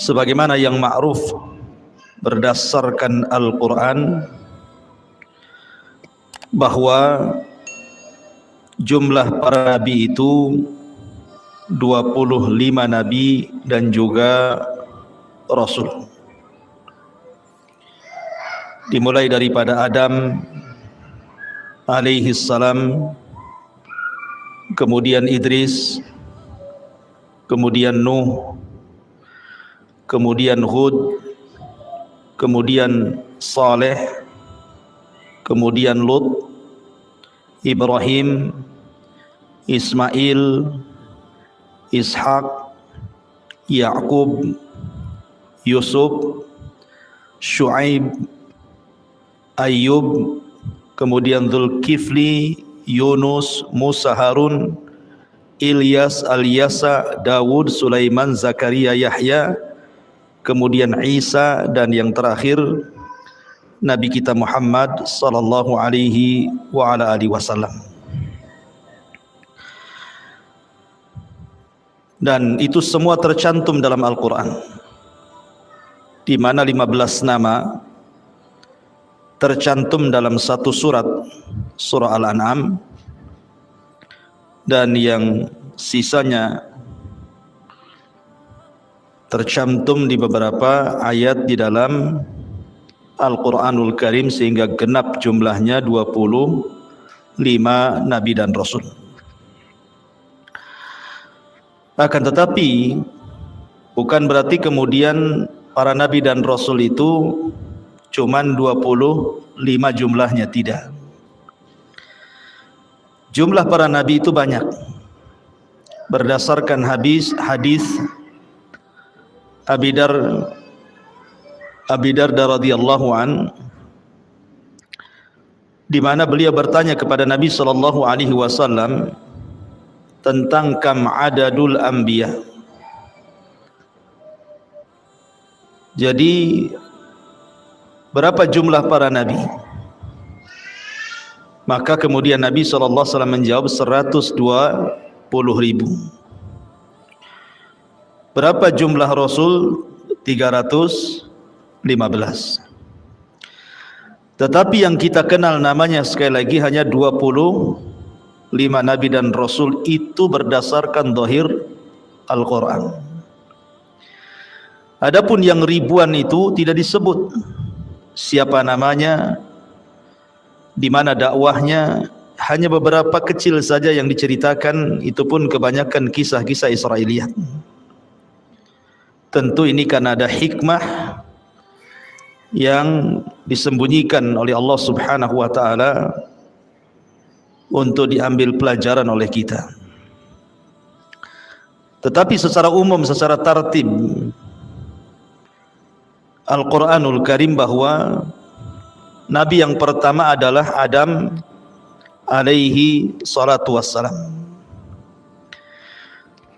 sebagaimana yang ma'ruf berdasarkan Al-Quran bahwa jumlah para nabi itu 25 nabi dan juga rasul, dimulai daripada Adam alaihi salam, kemudian Idris, kemudian Nuh, kemudian Hud, kemudian Saleh, kemudian Lut, Ibrahim, Ismail, Ishak, Ya'qub, Yusuf, Shu'aib, Ayyub, kemudian Dzulkifli, Yunus, Musa, Harun, Ilyas, Al-Yasa, Dawud, Sulaiman, Zakaria, Yahya, kemudian Isa, dan yang terakhir Nabi kita Muhammad sallallahu alaihi wa ala alihi wasallam. Dan itu semua tercantum dalam Al-Quran, di mana 15 nama tercantum dalam satu surat, surah Al-An'am, dan yang sisanya tercantum di beberapa ayat di dalam Al-Quranul Karim, sehingga genap jumlahnya 25 nabi dan rasul. Akan tetapi bukan berarti kemudian para nabi dan rasul itu cuman 25 jumlahnya, tidak. Jumlah para nabi itu banyak. Berdasarkan hadis Abi Darda radhiyallahu an, di mana beliau bertanya kepada Nabi sallallahu alaihi wasallam tentang kam adadul anbiya. Jadi berapa jumlah para nabi? Maka kemudian Nabi sallallahu alaihi wasallam menjawab 120.000. Berapa jumlah rasul? 315. Tetapi yang kita kenal namanya sekali lagi hanya 25 nabi dan rasul, itu berdasarkan zahir Al-Quran. Adapun yang ribuan itu tidak disebut siapa namanya, di mana dakwahnya, hanya beberapa kecil saja yang diceritakan, itu pun kebanyakan kisah-kisah Israiliyat. Tentu ini karena ada hikmah yang disembunyikan oleh Allah Subhanahu wa taala untuk diambil pelajaran oleh kita. Tetapi secara umum, secara tartib Al-Quranul Karim, bahwa nabi yang pertama adalah Adam alaihi salatu wassalam,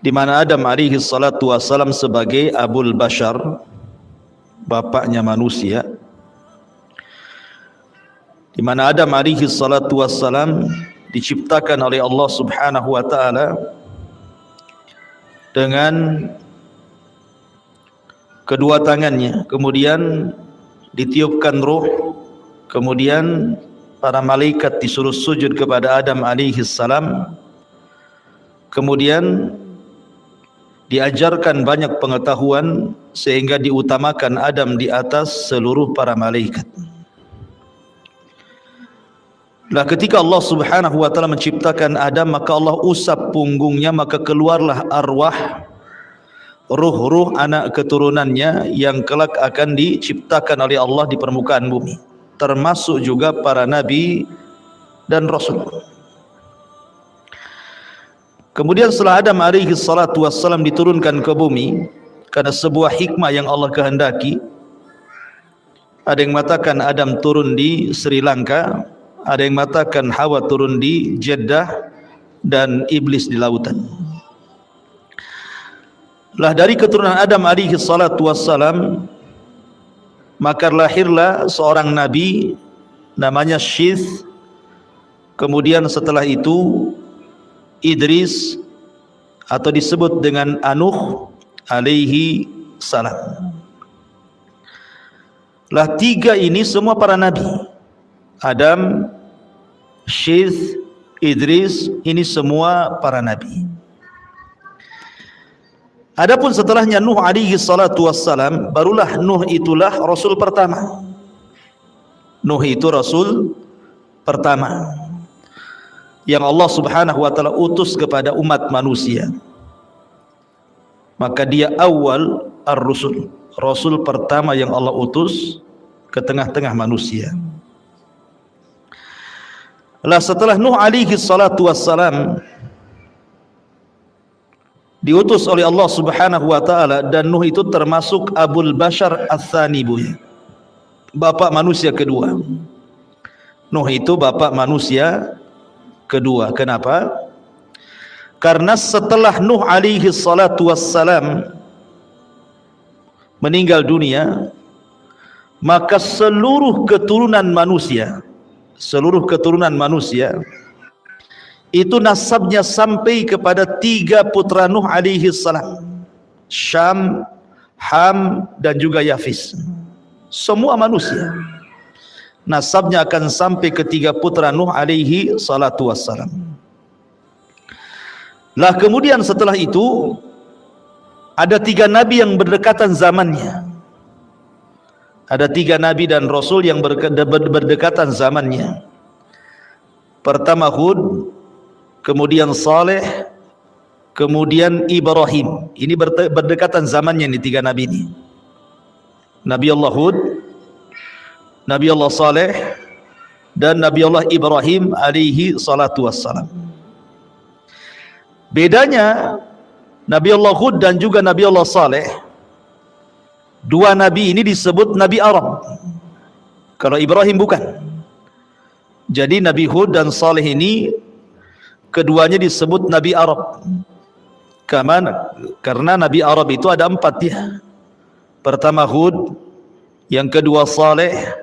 di mana Adam alaihi salatu wassalam sebagai Abul Bashar, bapaknya manusia, di mana Adam alaihi salatu wassalam diciptakan oleh Allah Subhanahu wa taala dengan kedua tangannya, kemudian ditiupkan ruh, kemudian para malaikat disuruh sujud kepada Adam alaihi salam, kemudian diajarkan banyak pengetahuan sehingga diutamakan Adam di atas seluruh para malaikat. Lah ketika Allah Subhanahu wa taala menciptakan Adam, maka Allah usap punggungnya, maka keluarlah arwah, ruh-ruh anak keturunannya yang kelak akan diciptakan oleh Allah di permukaan bumi, termasuk juga para nabi dan rasul. Kemudian setelah Adam alaihi salatu wassalam diturunkan ke bumi karena sebuah hikmah yang Allah kehendaki, ada yang mengatakan Adam turun di Sri Lanka, ada yang mengatakan Hawa turun di Jeddah, dan iblis di lautan. Lah dari keturunan Adam alaihi salatu wassalam, maka lahirlah seorang nabi namanya Syith. Kemudian setelah itu Idris, atau disebut dengan Anuh alaihi salam. Lah tiga ini semua para nabi. Adam, Syith, Idris, ini semua para nabi. Adapun setelahnya Nuh alaihi salatu wassalam, barulah Nuh itulah rasul pertama. Nuh itu rasul pertama yang Allah Subhanahu wa taala utus kepada umat manusia. Maka dia awal ar-rusul, rasul pertama yang Allah utus ke tengah-tengah manusia. Lah setelah Nuh alaihi salatu wassalam diutus oleh Allah Subhanahu wa taala, dan Nuh itu termasuk Abul Bashar Ats-Tsani, bapak manusia kedua. Nuh itu bapak manusia kedua. Kenapa? Karena setelah Nuh alaihi salatu wassalam meninggal dunia, maka seluruh keturunan manusia itu nasabnya sampai kepada tiga putra Nuh alaihi salam, Syam, Ham, dan juga Yafis. Semua manusia nasabnya akan sampai ke tiga putra Nuh alaihi salatu wassalam. Lah kemudian setelah itu ada tiga nabi yang berdekatan zamannya. Ada tiga nabi dan rasul yang berdekatan zamannya. Pertama Hud, kemudian Saleh, kemudian Ibrahim. Ini berdekatan zamannya nih tiga nabi ini. Nabi Allah Hud, Nabi Allah Saleh, dan Nabi Allah Ibrahim alaihi salatu wassalam. Bedanya Nabi Allah Hud dan juga Nabi Allah Saleh, dua nabi ini disebut Nabi Arab. Kalau Ibrahim bukan. Jadi Nabi Hud dan Saleh ini keduanya disebut Nabi Arab. Karena Nabi Arab itu ada empat ya. Pertama Hud, yang kedua Saleh,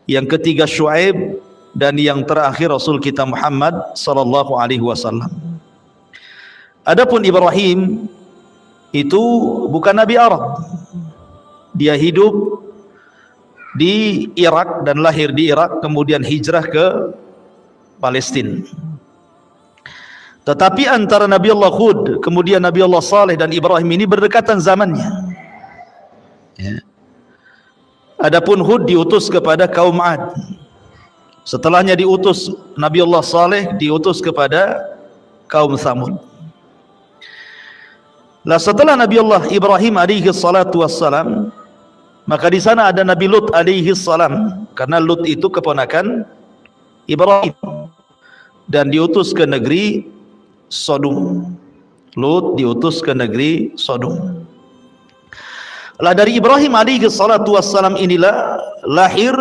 yang ketiga Syuaib, dan yang terakhir Rasul kita Muhammad sallallahu alaihi wasallam. Adapun Ibrahim itu bukan Nabi Arab. Dia hidup di Irak dan lahir di Irak, kemudian hijrah ke Palestina. Tetapi antara Nabi Allah Hud, kemudian Nabi Allah Saleh dan Ibrahim ini berdekatan zamannya. Ya. Adapun Hud diutus kepada kaum Ad. Setelahnya diutus Nabi Allah Saleh diutus kepada kaum Tsamud. Lah setelah Nabi Allah Ibrahim alaihi salatu wassalam, maka di sana ada Nabi Lut alaihi salam, karena Lut itu keponakan Ibrahim dan diutus ke negeri Sodom. Lut diutus ke negeri Sodom. Lah dari Ibrahim alaihi salatu wassalam inilah lahir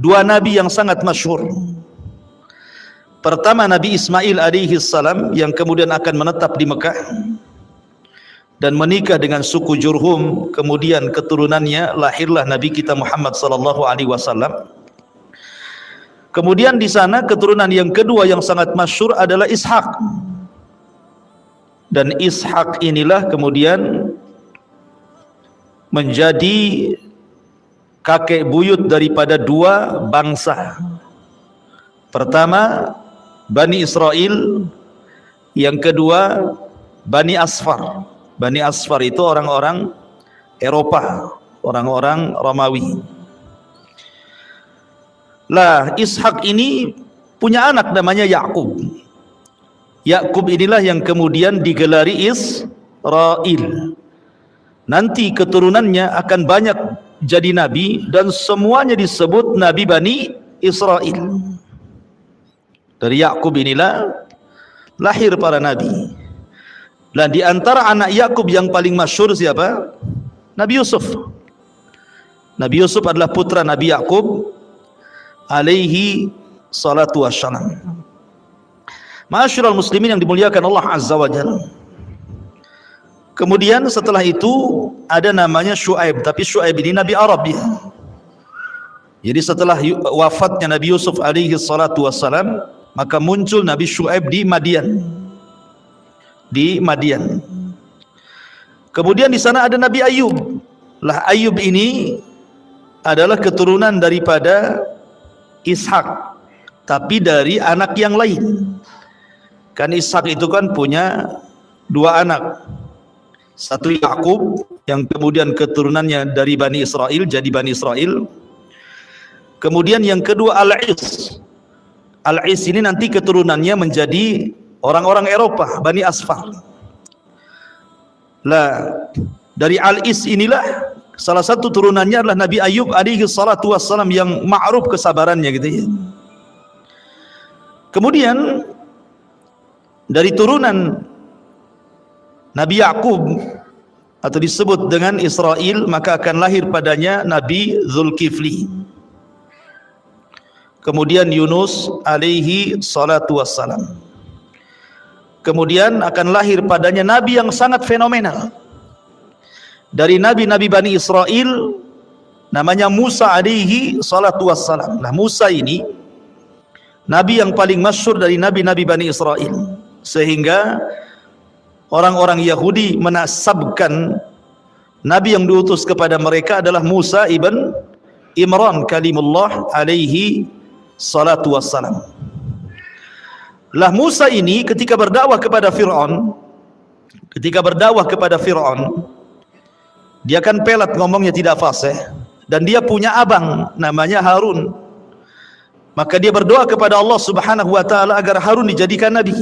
dua nabi yang sangat masyhur. Pertama Nabi Ismail alaihi salam yang kemudian akan menetap di Mekah dan menikah dengan suku Jurhum, kemudian keturunannya lahirlah Nabi kita Muhammad sallallahu alaihi wasallam. Kemudian di sana keturunan yang kedua yang sangat masyhur adalah Ishak. Dan Ishak inilah kemudian menjadi kakek buyut daripada dua bangsa. Pertama Bani Israel, yang kedua Bani Asfar. Bani Asfar itu orang-orang Eropa, orang-orang Romawi. Lah Ishak ini punya anak namanya Yakub. Yakub inilah yang kemudian digelari Israel. Nanti keturunannya akan banyak jadi nabi dan semuanya disebut Nabi Bani Israel. Dari Yakub inilah lahir para nabi. Dan di antara anak Yakub yang paling masyhur siapa? Nabi Yusuf. Nabi Yusuf adalah putra Nabi Yakub alaihi salatu wassalam. Ma'asyiral muslimin yang dimuliakan Allah Azza wa Jalla. Kemudian setelah itu ada namanya Syuaib, tapi Syuaib ini Nabi Arab ya. Jadi setelah wafatnya Nabi Yusuf alaihi salatu wassalam, maka muncul Nabi Syuaib di Madian. Kemudian di sana ada Nabi Ayub. Lah Ayub ini adalah keturunan daripada Ishak, tapi dari anak yang lain. Kan Ishak itu kan punya dua anak. Satu Yakub yang kemudian keturunannya dari Bani Israel, jadi Bani Israel. Kemudian yang kedua Al-Is. Al-Is ini nanti keturunannya menjadi orang-orang Eropa, Bani Asfar. Lah dari Al-Is inilah salah satu turunannya adalah Nabi Ayub alaihi salatu wassalam yang ma'ruf kesabarannya gitu ya. Kemudian dari turunan Nabi Yakub atau disebut dengan Israel, maka akan lahir padanya Nabi Zulkifli. Kemudian Yunus alaihi salatu wassalam. Kemudian akan lahir padanya Nabi yang sangat fenomenal. Dari Nabi-Nabi Bani Israel, namanya Musa alaihi salatu wassalam. Nah Musa ini Nabi yang paling masyhur dari Nabi-Nabi Bani Israel. Sehingga orang-orang Yahudi menasabkan Nabi yang diutus kepada mereka adalah Musa ibn Imran kalimullah alaihi salatu wassalam. Lah Musa ini ketika berdakwah kepada Fir'aun, dia kan pelat ngomongnya, tidak fasih, dan dia punya abang namanya Harun. Maka dia berdoa kepada Allah Subhanahu wa taala agar Harun dijadikan nabi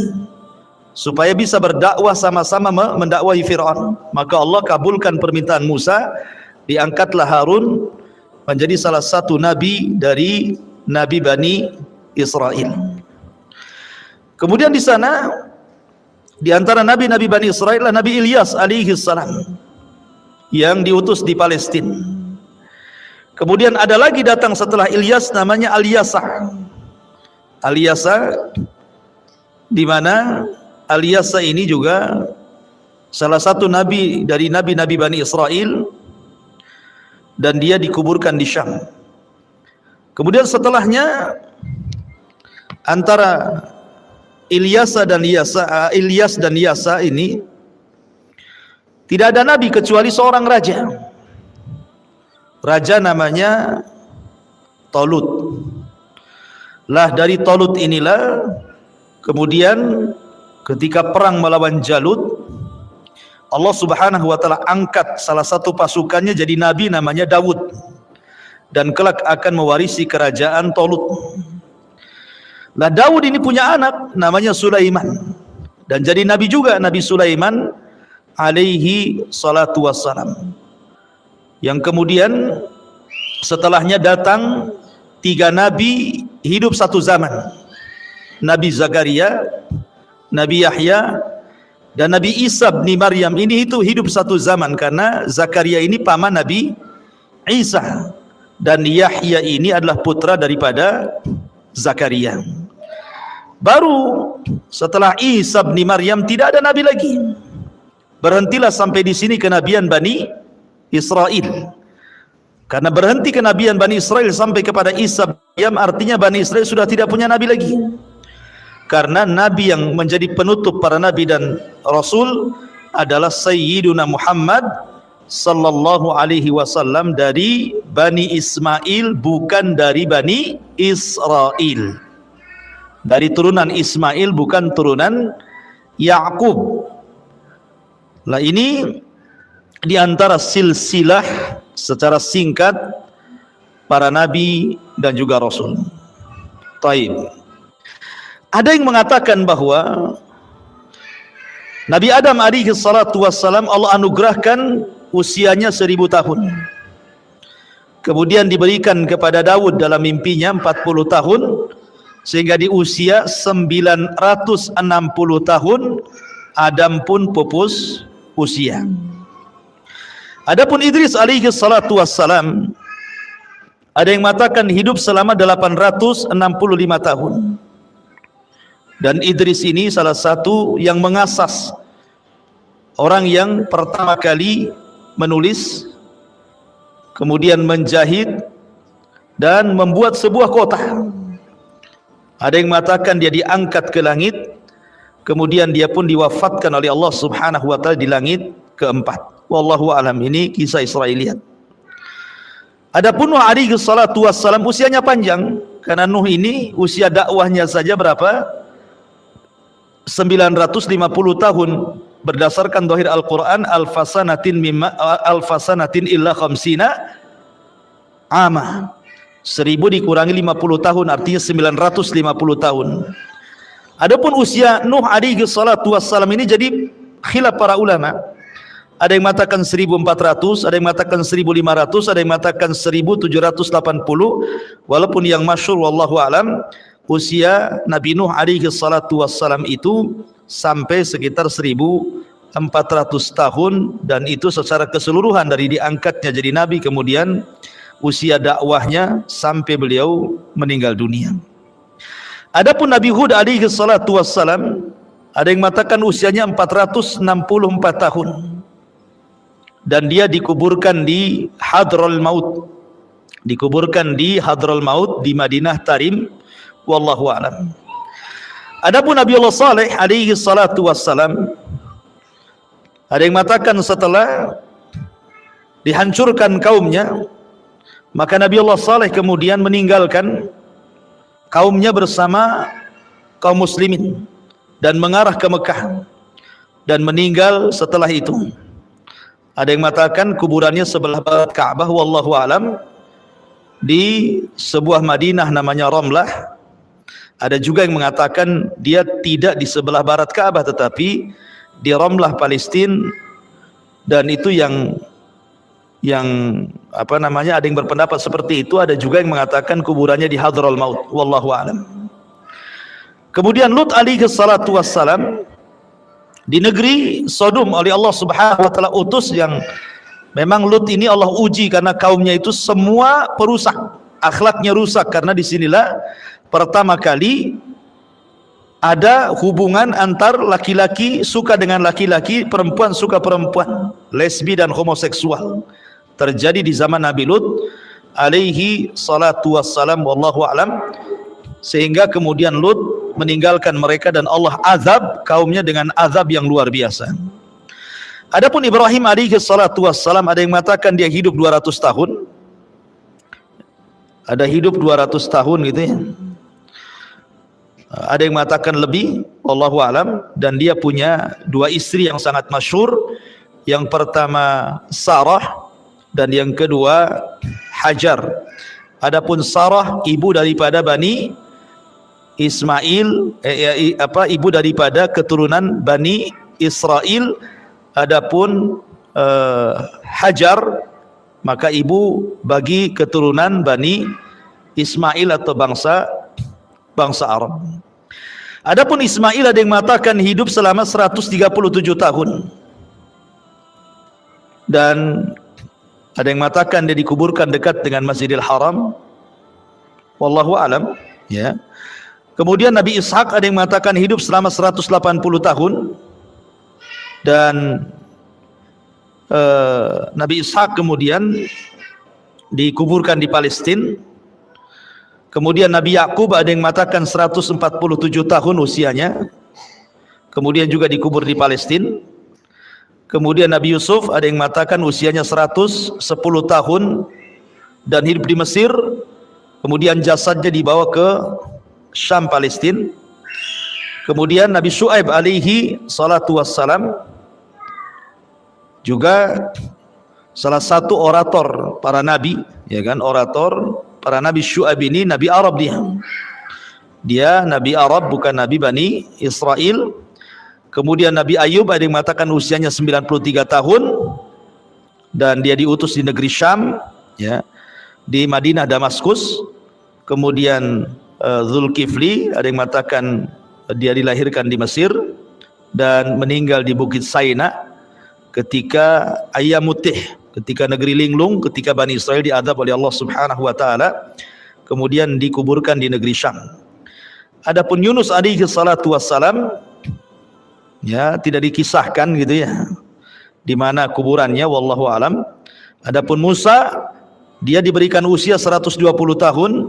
supaya bisa berdakwah sama-sama mendakwahi Fir'aun. Maka Allah kabulkan permintaan Musa, diangkatlah Harun menjadi salah satu nabi dari nabi Bani Israel. Kemudian di sana di antara nabi-nabi Bani Israel adalah Nabi Ilyas alaihi salam yang diutus di Palestina. Kemudian ada lagi datang setelah Ilyas namanya Al-Yasa. Al-Yasa di mana Al-Yasa ini juga salah satu nabi dari nabi-nabi Bani Israel dan dia dikuburkan di Syam. Kemudian setelahnya antara Ilyas dan Yasa ini tidak ada nabi kecuali seorang raja. Raja namanya Talut. Lah dari Talut inilah kemudian ketika perang melawan Jalut, Allah Subhanahu wa taala angkat salah satu pasukannya jadi nabi namanya Daud, dan kelak akan mewarisi kerajaan Talut. Nah Daud ini punya anak namanya Sulaiman, dan jadi nabi juga, Nabi Sulaiman alaihi salatu wassalam. Yang kemudian setelahnya datang 3 nabi hidup satu zaman. Nabi Zakaria, Nabi Yahya, dan Nabi Isa bin Maryam. Ini itu hidup satu zaman karena Zakaria ini paman Nabi Isa dan Yahya ini adalah putra daripada Zakaria. Baru setelah Isa bin Maryam tidak ada nabi lagi. Berhentilah sampai di sini kenabian Bani Israel. Karena berhenti kenabian Bani Israel sampai kepada Isa bin Maryam, artinya Bani Israel sudah tidak punya nabi lagi. Karena nabi yang menjadi penutup para nabi dan rasul adalah Sayyiduna Muhammad sallallahu alaihi wasallam dari Bani Ismail, bukan dari Bani Israel. Dari turunan Ismail, bukan turunan Yakub. Lah ini di antara silsilah secara singkat para nabi dan juga rasul. Taib. Ada yang mengatakan bahwa Nabi Adam alaihi salatu wassalam Allah anugerahkan usianya 1000 tahun. Kemudian diberikan kepada Daud dalam mimpinya 40 tahun, sehingga di usia 960 tahun Adam pun pupus usia. Adapun Idris alaihi salatu wassalam, ada yang mengatakan hidup selama 865 tahun. Dan Idris ini salah satu yang mengasas, orang yang pertama kali menulis, kemudian menjahit dan membuat sebuah kota. Ada yang mengatakan dia diangkat ke langit, kemudian dia pun diwafatkan oleh Allah Subhanahu wa taala di langit keempat. wallahu alam. Ini kisah Israiliyat. Adapun Nuh alaihi salatu wassalam usianya panjang, karena Nuh ini usia dakwahnya saja berapa? 950 tahun berdasarkan zahir Al-Qur'an, alfasanatin illa khamsina ama. 1000 dikurangi 50 tahun artinya 950 tahun. Adapun usia Nuh alaihi salatu wassalam ini jadi khilaf para ulama. Ada yang mengatakan 1400, ada yang mengatakan 1500, ada yang mengatakan 1780. Walaupun yang masyhur wallahu alam, usia Nabi Nuh alaihi salatu wassalam itu sampai sekitar 1400 tahun, dan itu secara keseluruhan dari diangkatnya jadi nabi kemudian usia dakwahnya sampai beliau meninggal dunia. Adapun Nabi Hud alaihi salatu wassalam, ada yang mengatakan usianya 464 tahun. Dan dia dikuburkan di Hadral Maut. Dikuburkan di Hadral Maut di Madinah Tarim, wallahu a'lam. Adapun Nabi Allah Saleh alaihi salatu wassalam, ada yang mengatakan setelah dihancurkan kaumnya, maka Nabi Allah Saleh kemudian meninggalkan kaumnya bersama kaum muslimin dan mengarah ke Mekah dan meninggal setelah itu. Ada yang mengatakan kuburannya sebelah barat Ka'bah, wallahu alam, di sebuah Madinah namanya Ramlah. Ada juga yang mengatakan dia tidak di sebelah barat Ka'bah tetapi di Ramlah, Palestina, dan itu yang apa namanya, ada yang berpendapat seperti itu. Ada juga yang mengatakan kuburannya di Hadral Maut, wallahu alam. Kemudian Lut alaihi salatu wassalam di negeri Sodom oleh Allah Subhanahu wa taala utus, yang memang Lut ini Allah uji karena kaumnya itu semua perusak, akhlaknya rusak, karena disinilah pertama kali ada hubungan antar laki-laki suka dengan laki-laki, perempuan suka perempuan, lesbi dan homoseksual terjadi di zaman Nabi Lut alaihi salatu wassalam, wallahu alam, sehingga kemudian Lut meninggalkan mereka dan Allah azab kaumnya dengan azab yang luar biasa. Adapun Ibrahim alaihi salatu wassalam, ada yang mengatakan dia hidup 200 tahun. Ada hidup 200 tahun gitu ya. Ada yang mengatakan lebih, wallahu alam, dan dia punya dua istri yang sangat masyhur. Yang pertama Sarah dan yang kedua Hajar. Adapun Sarah ibu daripada Bani Ismail, ibu daripada keturunan Bani Israel. Adapun Hajar maka ibu bagi keturunan Bani Ismail atau bangsa Arab. Adapun Ismail, ada yang mengatakan hidup selama 137 tahun. Dan ada yang mengatakan dia dikuburkan dekat dengan Masjidil Haram, wallahu alam, ya. Kemudian Nabi Ishak, ada yang mengatakan hidup selama 180 tahun. Dan Nabi Ishak kemudian dikuburkan di Palestina. Kemudian Nabi Yakub, ada yang mengatakan 147 tahun usianya, kemudian juga dikubur di Palestina. Kemudian Nabi Yusuf, ada yang mengatakan usianya 110 tahun dan hidup di Mesir. Kemudian jasadnya dibawa ke Syam, Palestina. Kemudian Nabi Syuaib alaihi salatu wassalam, juga salah satu orator para nabi, ya kan, orator para nabi. Syuaib ini nabi Arab, dia nabi Arab, bukan nabi Bani Israel. Kemudian Nabi Ayub, ada yang mengatakan usianya 93 tahun dan dia diutus di negeri Syam, ya, di Madinah, Damaskus. Kemudian Zulkifli, ada yang mengatakan dia dilahirkan di Mesir dan meninggal di Bukit Saina ketika Ayamutih, ketika negeri linglung, ketika Bani Israel diadab oleh Allah Subhanahu wa taala, kemudian dikuburkan di negeri Syam. Adapun Yunus alaihi salatu wassalam, ya, tidak dikisahkan gitu ya di mana kuburannya, wallahu alam. Adapun Musa, dia diberikan usia 120 tahun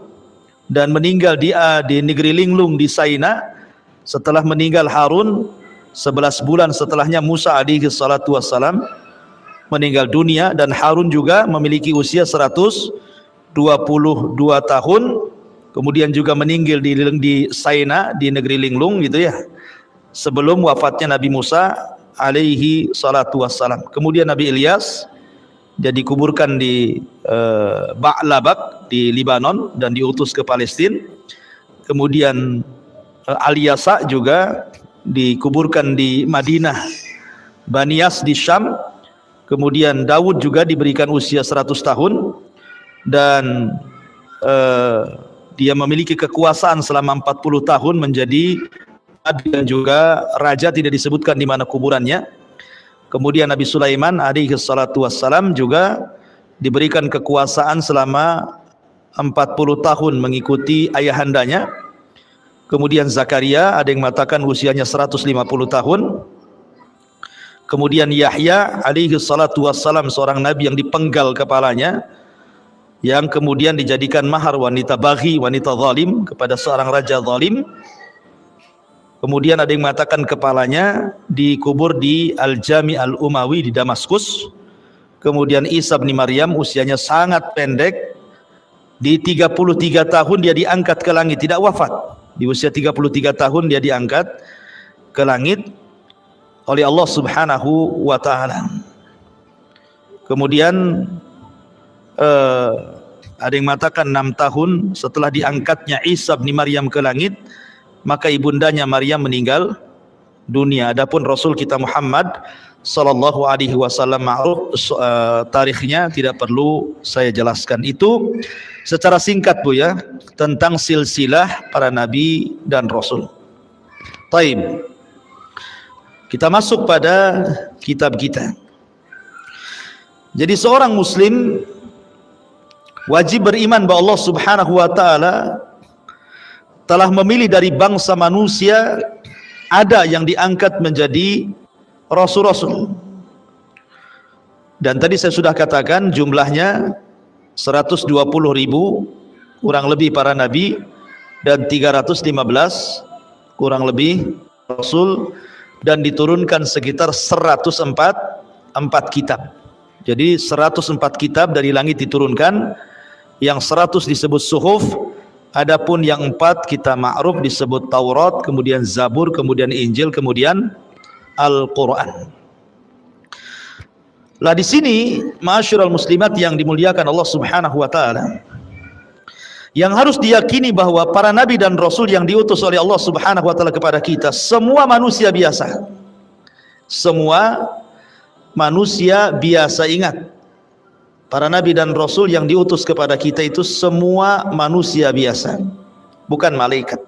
dan meninggal di negeri linglung di Saina setelah meninggal Harun. 11 bulan setelahnya Musa alaihi salatu wassalam meninggal dunia, dan Harun juga memiliki usia 122 tahun, kemudian juga meninggal di Saina, di negeri Linglung gitu ya, sebelum wafatnya Nabi Musa alaihi salatu wassalam. Kemudian Nabi Ilyas dia dikuburkan di Ba'labak di Libanon dan diutus ke Palestina. Kemudian Al-Yasa juga dikuburkan di Madinah, Banias di Syam. Kemudian Daud juga diberikan usia 100 tahun dan dia memiliki kekuasaan selama 40 tahun menjadi nabi dan juga raja, tidak disebutkan di mana kuburannya. Kemudian Nabi Sulaiman alaihi salatu wassalam juga diberikan kekuasaan selama 40 tahun mengikuti ayahandanya. Kemudian Zakaria ada yang mengatakan usianya 150 tahun. Kemudian Yahya alaihi salatu wassalam, seorang nabi yang dipenggal kepalanya, yang kemudian dijadikan mahar wanita baghi, wanita zalim, kepada seorang raja zalim. Kemudian ada yang mengatakan kepalanya dikubur di Al-Jami Al-Umawi di Damaskus. Kemudian Isa bin Maryam usianya sangat pendek, di 33 tahun dia diangkat ke langit, tidak wafat. Di usia 33 tahun dia diangkat ke langit oleh Allah Subhanahu wa taala. Kemudian ada yang mengatakan 6 tahun setelah diangkatnya Isa bin Maryam ke langit, maka ibundanya Maryam meninggal dunia. Adapun Rasul kita Muhammad sallallahu alaihi wasallam ma'ruf tarikhnya tidak perlu saya jelaskan. Itu secara singkat Bu ya tentang silsilah para nabi dan rasul. Taib. Kita masuk pada kitab kita. Jadi seorang muslim wajib beriman bahwa Allah Subhanahu wa taala telah memilih dari bangsa manusia ada yang diangkat menjadi rasul-rasul. Dan tadi saya sudah katakan jumlahnya 120.000 kurang lebih para nabi dan 315 kurang lebih rasul, dan diturunkan sekitar 104 kitab. Jadi 104 kitab dari langit diturunkan, yang 100 disebut suhuf, adapun yang 4 kita ma'ruf disebut Taurat, kemudian Zabur, kemudian Injil, kemudian Al-Quran. Lah di sini ma'asyiral muslimat yang dimuliakan Allah Subhanahu wa taala, yang harus diyakini bahwa para nabi dan rasul yang diutus oleh Allah Subhanahu wa taala kepada kita semua manusia biasa. Semua manusia biasa. Ingat, para nabi dan rasul yang diutus kepada kita itu semua manusia biasa, bukan malaikat,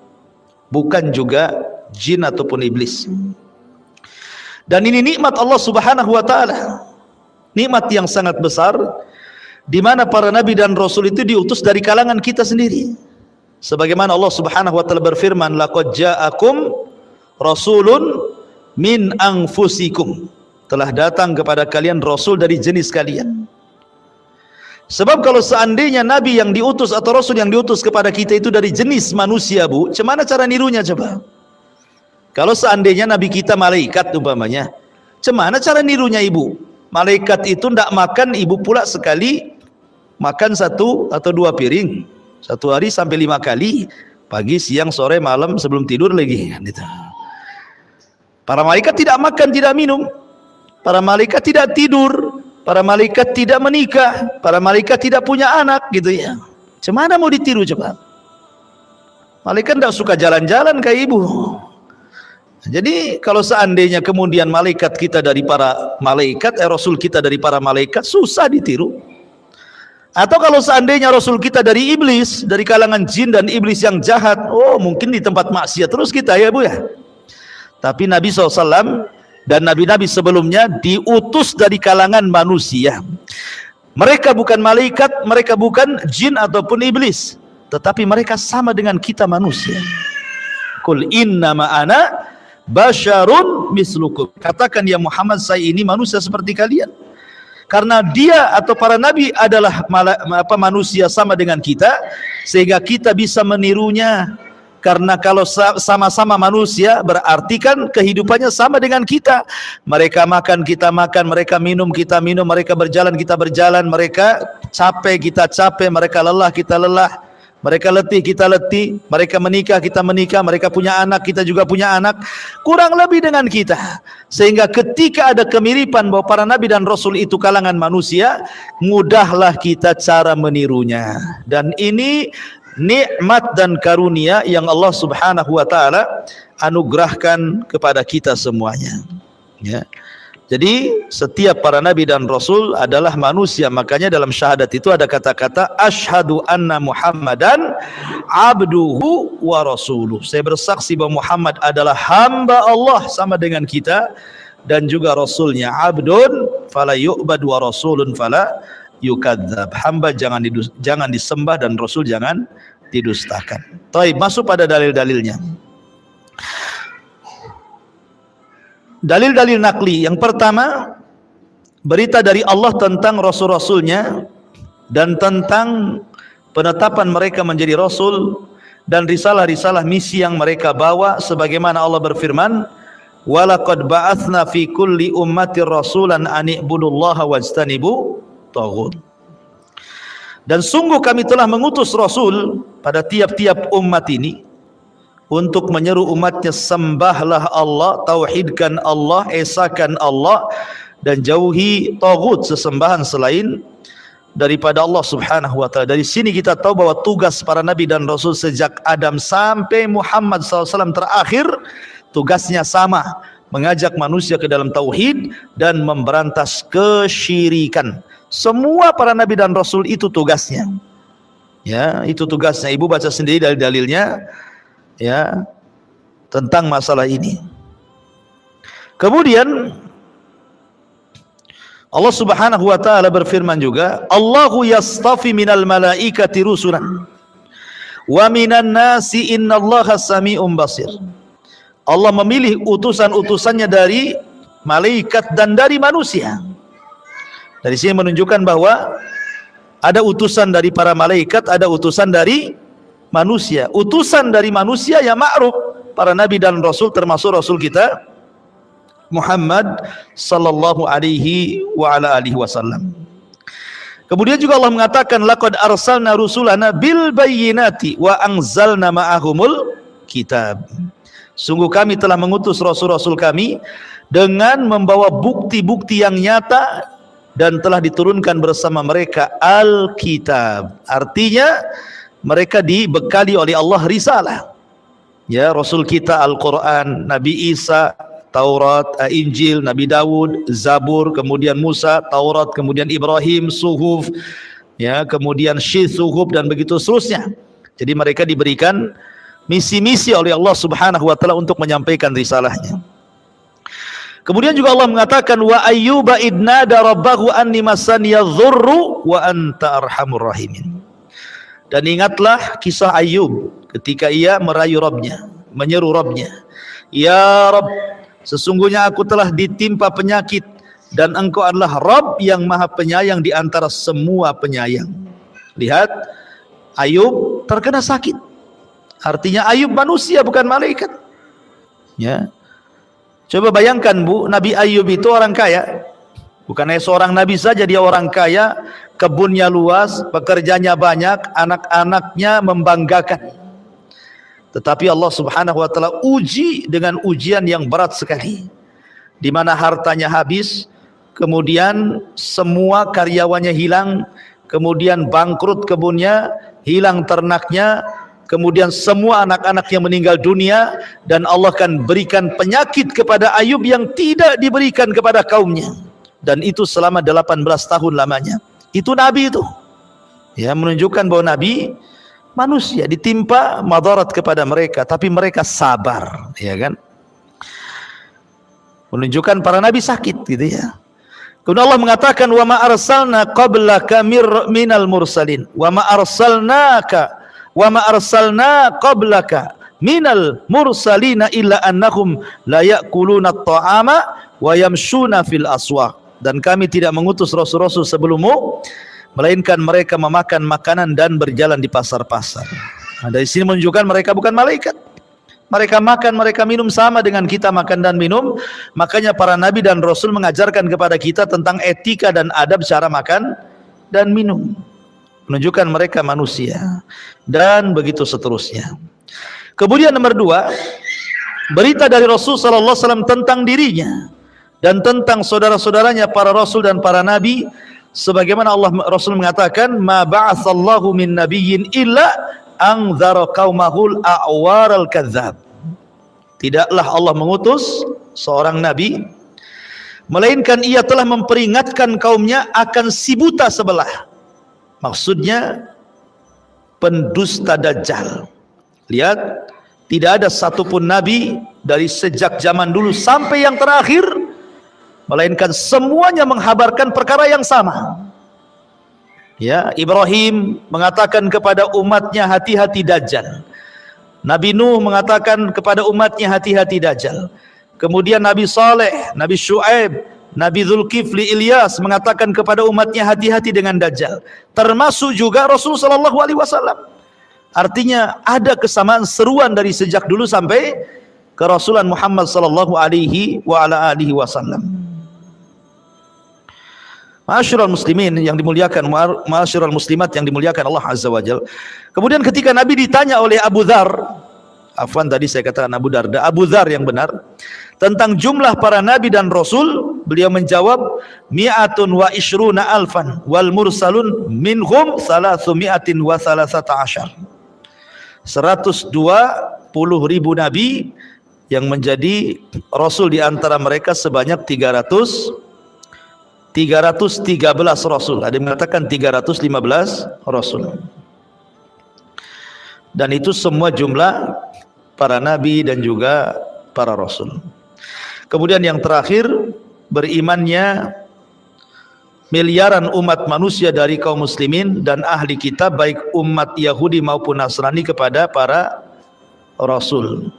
bukan juga jin ataupun iblis. Dan ini nikmat Allah Subhanahu wa taala, nikmat yang sangat besar, di mana para nabi dan rasul itu diutus dari kalangan kita sendiri. Sebagaimana Allah Subhanahu wa taala berfirman, laqad ja'akum rasulun min anfusikum, telah datang kepada kalian rasul dari jenis kalian. Sebab kalau seandainya nabi yang diutus atau rasul yang diutus kepada kita itu dari jenis manusia Bu, cemana cara nirunya coba? Kalau seandainya nabi kita malaikat umpamanya, cemana cara nirunya ibu? Malaikat itu tidak makan, ibu pula sekali makan 1 atau 2 piring, 1 hari sampai 5 kali, pagi, siang, sore, malam, sebelum tidur lagi. Para malaikat tidak makan, tidak minum. Para malaikat tidak tidur. Para malaikat tidak menikah. Para malaikat tidak punya anak, gitu ya. Cemana mau ditiru coba? Malaikat tidak suka jalan-jalan kayak ibu. Jadi kalau seandainya kemudian malaikat kita dari para malaikat, rasul kita dari para malaikat, susah ditiru. Atau kalau seandainya rasul kita dari iblis, dari kalangan jin dan iblis yang jahat, oh mungkin di tempat maksiat terus kita ya Bu ya. Tapi Nabi SAW dan nabi-nabi sebelumnya diutus dari kalangan manusia. Mereka bukan malaikat, mereka bukan jin ataupun iblis, tetapi mereka sama dengan kita manusia. Qul innama ana basyarun mislukum, katakan ya Muhammad, saya ini manusia seperti kalian. Karena dia atau para nabi adalah manusia sama dengan kita, sehingga kita bisa menirunya, Karena kalau sama-sama manusia berarti kan kehidupannya sama dengan kita. Mereka makan, kita makan, mereka minum, kita minum, mereka berjalan, kita berjalan, mereka capek, kita capek, mereka lelah, kita lelah, mereka letih, kita letih, mereka menikah, kita menikah, mereka punya anak, kita juga punya anak, kurang lebih dengan kita. Sehingga ketika ada kemiripan bahwa para nabi dan rasul itu kalangan manusia, mudahlah kita cara menirunya. Dan ini nikmat dan karunia yang Allah Subhanahu wa taala anugerahkan kepada kita semuanya. Ya. Jadi setiap para nabi dan rasul adalah manusia. Makanya dalam syahadat itu ada kata-kata asyhadu anna Muhammadan abduhu wa rasuluh. Saya bersaksi bahwa Muhammad adalah hamba Allah sama dengan kita dan juga rasulnya. Abdun fala yu'bad wa rasulun fala yukadzab. Hamba jangan disembah dan rasul jangan didustakan. Baik, masuk pada dalil-dalilnya. Dalil-dalil nakli. Yang pertama, berita dari Allah tentang rasul-rasulnya dan tentang penetapan mereka menjadi rasul dan risalah-risalah misi yang mereka bawa, sebagaimana Allah berfirman, walaqad ba'atsna fi kulli ummatir rasulan an i'budullaha wajtanibu taghut. Dan sungguh kami telah mengutus rasul pada tiap-tiap umat ini untuk menyeru umatnya, sembahlah Allah, tauhidkan Allah, esakan Allah, dan jauhi taghut, sesembahan selain daripada Allah Subhanahu wa taala. Dari sini kita tahu bahwa tugas para nabi dan rasul sejak Adam sampai Muhammad SAW terakhir, tugasnya sama, mengajak manusia ke dalam tauhid dan memberantas kesyirikan. Semua para nabi dan rasul itu tugasnya. Ya, itu tugasnya. Ibu baca sendiri dalil-dalilnya ya tentang masalah ini. Kemudian Allah Subhanahu wa taala berfirman juga, Allahu yastafi minal malaikati rusulan wa minan nasi innallaha sami'un basir. Allah memilih utusan-utusannya dari malaikat dan dari manusia. Dari sini menunjukkan bahwa ada utusan dari para malaikat, ada utusan dari manusia. Utusan dari manusia ya ma'ruf, para nabi dan rasul, termasuk rasul kita Muhammad sallallahu alaihi wa ala alihi wasallam. Kemudian juga Allah mengatakan, laqad arsalna rusulana bil bayyinati wa anzalna ma'ahumul kitab. Sungguh kami telah mengutus rasul-rasul kami dengan membawa bukti-bukti yang nyata dan telah diturunkan bersama mereka Alkitab. Artinya mereka dibekali oleh Allah risalah. Ya, Rasul kita Al-Quran, Nabi Isa, Taurat, Injil, Nabi Dawud, Zabur, kemudian Musa, Taurat, kemudian Ibrahim, Suhuf, ya, kemudian Syith, Suhuf, dan begitu seterusnya. Jadi mereka diberikan misi-misi oleh Allah Subhanahu wa taala untuk menyampaikan risalahnya. Kemudian juga Allah mengatakan, wa ayyuba idnada rabbahu anni masaniya dhurru wa anta arhamur rahimin. Dan ingatlah kisah Ayub ketika ia merayu Rabbnya, menyeru Rabbnya, ya Rabb, sesungguhnya aku telah ditimpa penyakit dan engkau adalah Rabb yang maha penyayang di antara semua penyayang. Lihat, Ayub terkena sakit. Artinya Ayub manusia, bukan malaikat. Ya. Coba bayangkan Bu, Nabi Ayub itu orang kaya. Bukan hanya seorang nabi saja, dia orang kaya, kebunnya luas, pekerjanya banyak, anak-anaknya membanggakan. Tetapi Allah Subhanahu wa taala uji dengan ujian yang berat sekali, di mana hartanya habis, kemudian semua karyawannya hilang, kemudian bangkrut kebunnya, hilang ternaknya, kemudian semua anak-anaknya meninggal dunia, dan Allah akan berikan penyakit kepada Ayub yang tidak diberikan kepada kaumnya. Dan itu selama 18 tahun lamanya. Itu Nabi itu. Ya, menunjukkan bahwa Nabi manusia ditimpa madarat kepada mereka, tapi mereka sabar, ya kan? Menunjukkan para nabi sakit gitu ya. Kemudian Allah mengatakan, wa ma arsalna qablaka minal mursalin wa ma arsalna qablaka minal mursalina illa annahum la ya'kuluna at-ta'ama wa yamshuna fil aswaq. Dan kami tidak mengutus rasul-rasul sebelummu melainkan mereka memakan makanan dan berjalan di pasar-pasar. Nah, dari sini menunjukkan mereka bukan malaikat. Mereka makan, mereka minum sama dengan kita makan dan minum. Makanya para nabi dan rasul mengajarkan kepada kita tentang etika dan adab cara makan dan minum. Menunjukkan mereka manusia. Dan begitu seterusnya. Kemudian nomor 2, berita dari Rasul sallallahu alaihi wasallam tentang dirinya dan tentang saudara-saudaranya para rasul dan para nabi, sebagaimana Rasul mengatakan, ma ba'atsallahu min nabiyyin illa anzara qaumahul a'waral kadzdzab. Tidaklah Allah mengutus seorang nabi melainkan ia telah memperingatkan kaumnya akan si buta sebelah. Maksudnya pendusta dajjal. Lihat, tidak ada satupun nabi dari sejak zaman dulu sampai yang terakhir melainkan semuanya menghabarkan perkara yang sama. Ya, Ibrahim mengatakan kepada umatnya hati-hati dajjal. Nabi Nuh mengatakan kepada umatnya hati-hati dajjal. Kemudian Nabi Saleh, Nabi Syuaib, Nabi Zulkifli, Ilyas mengatakan kepada umatnya hati-hati dengan dajjal. Termasuk juga Rasul sallallahu alaihi wasallam. Artinya ada kesamaan seruan dari sejak dulu sampai ke Rasulullah Muhammad sallallahu alaihi wa ala alihi wasallam. Ma'asyiral muslimin yang dimuliakan, ma'asyiral muslimat yang dimuliakan Allah Azza wa Jalla. Kemudian ketika Nabi ditanya oleh Abu Dzar, afwan tadi saya katakan Abu Darda, Abu Dzar yang benar, tentang jumlah para nabi dan rasul, beliau menjawab, mi'atun wa ishruna alfan wal mursalun minhum 313. 120.000 nabi yang menjadi rasul, di antara mereka sebanyak 313 rasul. Ada yang mengatakan 315 rasul. Dan itu semua jumlah para nabi dan juga para rasul. Kemudian yang terakhir, berimannya miliaran umat manusia dari kaum muslimin dan ahli kitab, baik umat Yahudi maupun Nasrani, kepada para rasul.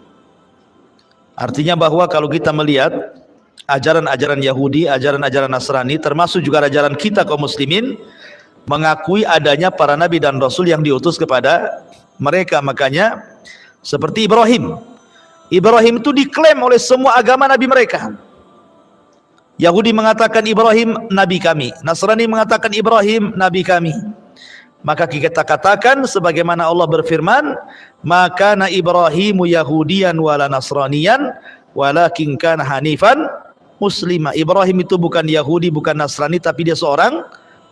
Artinya bahwa kalau kita melihat ajaran-ajaran Yahudi, ajaran-ajaran Nasrani, termasuk juga ajaran kita kaum muslimin, mengakui adanya para nabi dan rasul yang diutus kepada mereka. Makanya seperti Ibrahim itu diklaim oleh semua agama nabi mereka. Yahudi mengatakan Ibrahim nabi kami, Nasrani mengatakan Ibrahim nabi kami. Maka kita katakan sebagaimana Allah berfirman, maka na Ibrahimu Yahudiyan wala Nasraniyan walakin kana hanifan muslima. Ibrahim itu bukan Yahudi, bukan Nasrani, tapi dia seorang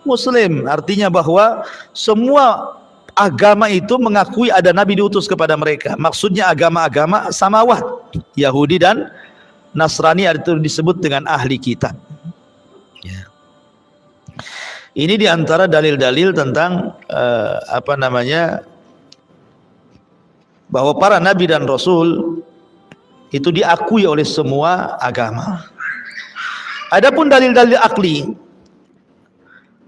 Muslim. Artinya bahwa semua agama itu mengakui ada nabi diutus kepada mereka. Maksudnya agama-agama samawat, Yahudi dan Nasrani itu disebut dengan ahli kitab. Ya. Ini diantara dalil-dalil tentang bahwa para nabi dan rasul itu diakui oleh semua agama. Adapun dalil-dalil akli,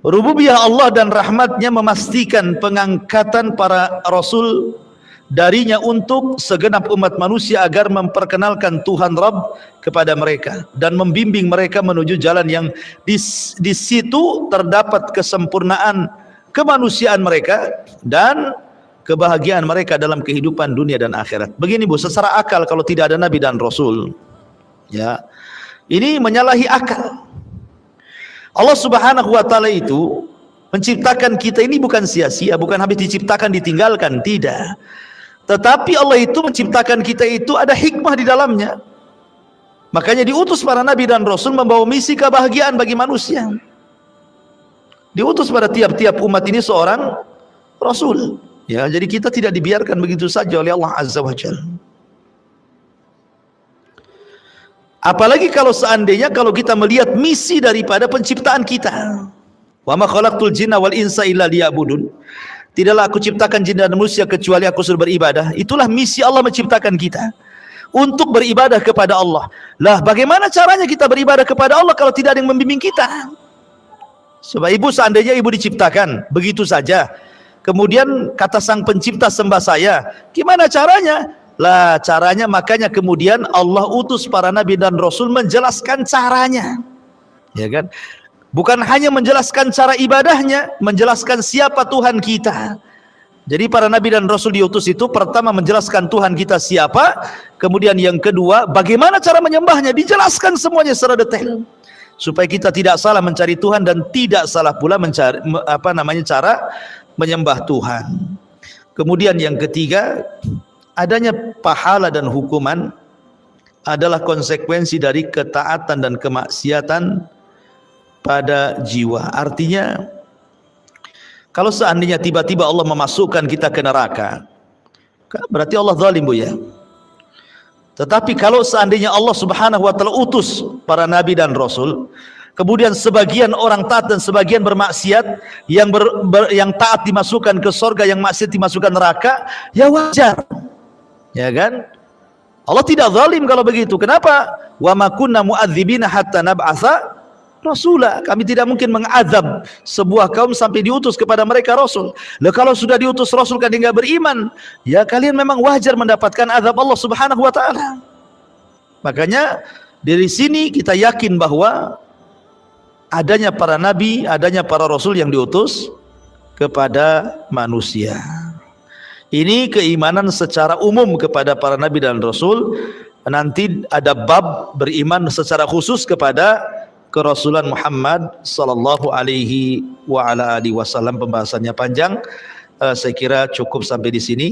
rububiyah Allah dan rahmatnya memastikan pengangkatan para rasul darinya untuk segenap umat manusia agar memperkenalkan Tuhan Rabb kepada mereka dan membimbing mereka menuju jalan yang di situ terdapat kesempurnaan kemanusiaan mereka dan kebahagiaan mereka dalam kehidupan dunia dan akhirat. Begini Bu, secara akal kalau tidak ada nabi dan rasul, ya, ini menyalahi akal. Allah Subhanahu wa taala itu menciptakan kita ini bukan sia-sia, bukan habis diciptakan ditinggalkan, tidak. Tetapi Allah itu menciptakan kita itu ada hikmah di dalamnya. Makanya diutus para nabi dan rasul membawa misi kebahagiaan bagi manusia. Diutus pada tiap-tiap umat ini seorang rasul. Ya, jadi kita tidak dibiarkan begitu saja oleh Allah Azza wa Jalla. Apalagi kalau seandainya kalau kita melihat misi daripada penciptaan kita. Wa ma khalaqtul jinna wal insa illa liya'budun. Tidaklah aku ciptakan jin dan manusia kecuali aku suruh beribadah. Itulah misi Allah menciptakan kita, untuk beribadah kepada Allah. Lah bagaimana caranya kita beribadah kepada Allah kalau tidak ada yang membimbing kita? Sebab ibu, seandainya ibu diciptakan begitu saja, kemudian kata sang pencipta sembah saya, gimana caranya? Lah caranya, makanya kemudian Allah utus para nabi dan rasul menjelaskan caranya, ya kan? Bukan hanya menjelaskan cara ibadahnya, menjelaskan siapa Tuhan kita, Jadi para nabi dan rasul diutus itu pertama menjelaskan Tuhan kita siapa, kemudian yang kedua bagaimana cara menyembahnya, dijelaskan semuanya secara detail supaya kita tidak salah mencari Tuhan dan tidak salah pula mencari cara menyembah Tuhan. Kemudian yang ketiga, adanya pahala dan hukuman adalah konsekuensi dari ketaatan dan kemaksiatan pada jiwa. Artinya kalau seandainya tiba-tiba Allah memasukkan kita ke neraka, berarti Allah zalim, Bu ya. Tetapi kalau seandainya Allah Subhanahu wa taala utus para nabi dan rasul, kemudian sebagian orang taat dan sebagian bermaksiat, yang taat dimasukkan ke surga, yang maksiat dimasukkan neraka, ya wajar. Ya kan? Allah tidak zalim kalau begitu. Kenapa? Wa ma kunna mu'adzibina hatta nab'atsa Rasulah. Kami tidak mungkin mengazab sebuah kaum sampai diutus kepada mereka Rasul. Lalu kalau sudah diutus Rasul kan dia nggak beriman, ya kalian memang wajar mendapatkan azab Allah Subhanahu wa taala. Makanya dari sini kita yakin bahwa adanya para nabi, adanya para rasul yang diutus kepada manusia. Ini keimanan secara umum kepada para nabi dan rasul. Nanti ada bab beriman secara khusus kepada kerasulan Muhammad sallallahu alaihi wa ala alihi wasallam. Pembahasannya panjang. Saya kira cukup sampai di sini.